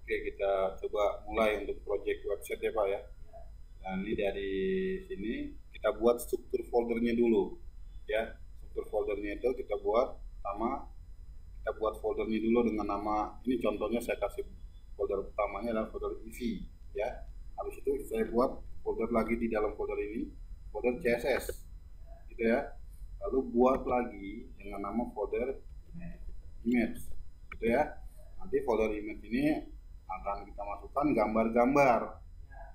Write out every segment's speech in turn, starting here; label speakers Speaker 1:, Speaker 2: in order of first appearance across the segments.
Speaker 1: Oke, kita coba mulai untuk project website ya Pak ya. Nah, ini dari sini kita buat struktur foldernya dulu ya. Struktur foldernya itu kita buat pertama, kita buat foldernya dulu dengan nama, ini contohnya saya kasih folder pertamanya adalah folder EV ya. Habis itu saya buat folder lagi di dalam folder ini, folder CSS gitu ya. Lalu buat lagi dengan nama folder image gitu ya. Nanti folder image ini akan kita masukkan gambar-gambar.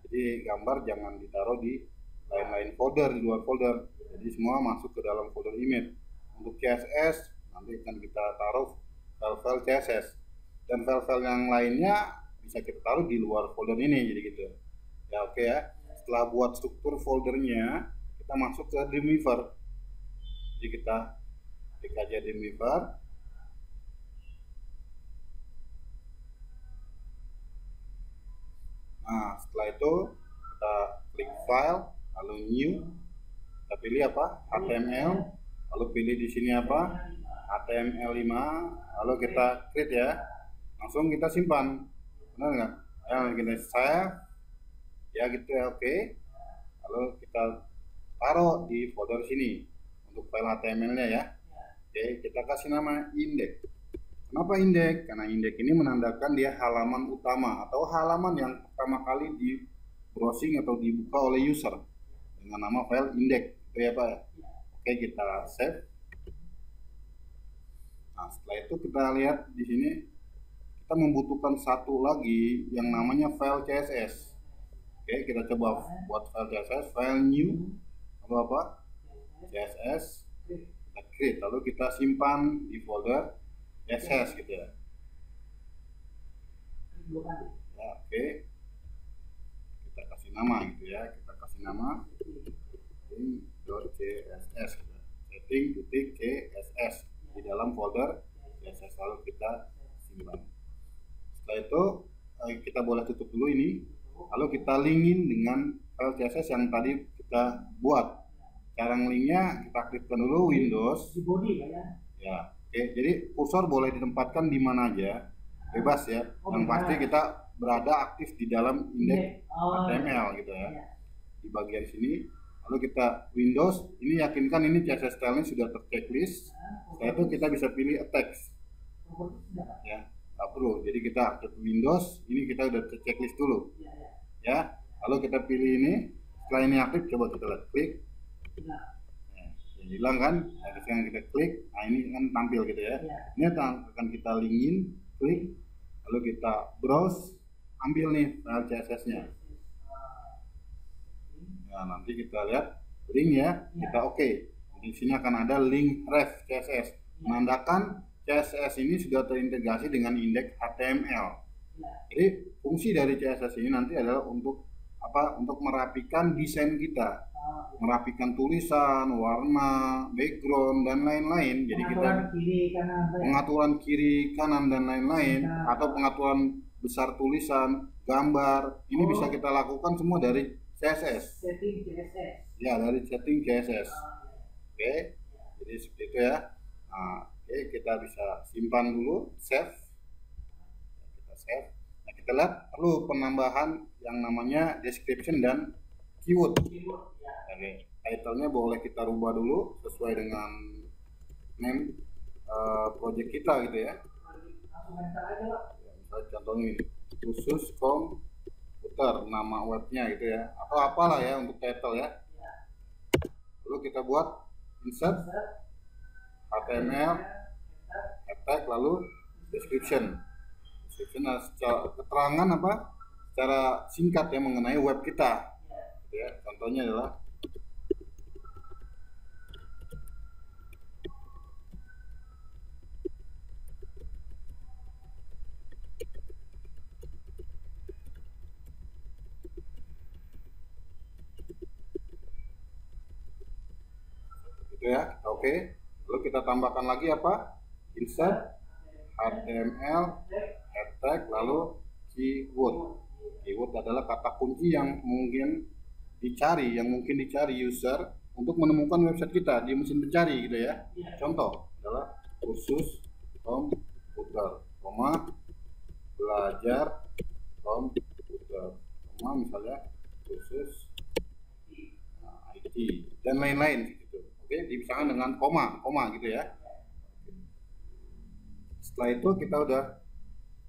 Speaker 1: Jadi gambar jangan ditaruh di lain-lain folder, di luar folder. Jadi semua masuk ke dalam folder image. Untuk CSS nanti akan kita taruh file-file CSS, dan file-file yang lainnya bisa kita taruh di luar folder ini. Jadi gitu ya. Oke ya, setelah buat struktur foldernya, kita masuk ke Dreamweaver. Jadi kita klik aja Dreamweaver. Nah, setelah itu kita klik file, lalu new, kita pilih apa? HTML, lalu pilih di sini apa? HTML5, lalu kita create ya. Langsung kita simpan. Benar nggak? Ya, kita save. Ya gitu ya, oke. Lalu kita taruh di folder sini untuk file HTML-nya ya. Oke, kita kasih nama index. Kenapa indeks? Karena indeks ini menandakan dia halaman utama atau halaman yang pertama kali di browsing atau dibuka oleh user dengan nama file indeks. Itu ya Pak. Oke, kita save. Nah, setelah itu kita lihat di sini kita membutuhkan satu lagi yang namanya file CSS. Oke, kita coba buat file CSS, file new, lalu apa? CSS, kita create, lalu kita simpan di folder CSS gitu ya. Ya, oke. Kita kasih nama gitu ya. Kita kasih nama setting.css gitu. Setting.css di dalam folder CSS, lalu kita simpan. Setelah itu kita boleh tutup dulu ini. Lalu kita linkin dengan file CSS yang tadi kita buat. Cara linknya kita klikkan dulu Windows. Ya. Oke, jadi kursor boleh ditempatkan di mana aja, bebas ya. Yang pasti kita berada aktif di dalam indeks HTML gitu ya. Di bagian sini, lalu kita Windows, ini yakinkan ini CSS style-nya sudah terchecklist. Setelah itu kita bisa pilih text. Ya, nggak perlu. Jadi kita aktif Windows, ini kita udah terchecklist dulu. Ya, lalu kita pilih ini. Setelah ini aktif, coba kita lihat, klik. Hilang kan, nah, sekarang kita klik, nah ini kan tampil gitu ya. Ini akan kita linkin, klik, lalu kita browse, ambil nih file CSS-nya. Nah, nanti kita lihat link ya, kita oke. Di sini akan ada link ref CSS, menandakan CSS ini sudah terintegrasi dengan indeks HTML. Jadi fungsi dari CSS ini nanti adalah untuk apa? Untuk merapikan desain kita, merapikan tulisan, warna, background dan lain-lain. Jadi kita pengaturan kiri kanan dan lain-lain, atau pengaturan besar tulisan, gambar, ini bisa kita lakukan semua dari CSS. Ya, dari setting CSS. Oke, jadi seperti itu ya. Nah, oke, kita bisa simpan dulu, save. Kita save. Nah, kita lihat perlu penambahan yang namanya description dan keyword. Oke, title-nya boleh kita rubah dulu sesuai dengan name project kita gitu ya. Misalnya contohnya ini, khusus komputer, nama webnya gitu ya, atau apalah ya untuk title ya. Lalu kita buat insert HTML, tag, lalu description. Secara keterangan apa? Secara singkat ya mengenai web kita. Ya, contohnya adalah gitu ya. Oke. Lalu kita tambahkan lagi apa? Insert HTML, tag, lalu keyword. Keyword adalah kata kunci yang mungkin dicari user untuk menemukan website kita di mesin pencari gitu ya. Contoh adalah khusus komputer, belajar komputer, misalnya khusus IT dan lain-lain gitu. Oke, dipisahkan dengan koma gitu ya. Setelah itu kita udah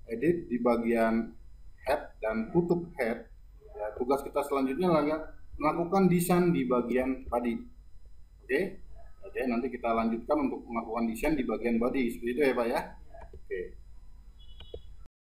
Speaker 1: edit di bagian head dan tutup head. Ya, tugas kita selanjutnya adalah melakukan desain di bagian body. Oke, nanti kita lanjutkan untuk melakukan desain di bagian body seperti itu ya Pak ya. Oke.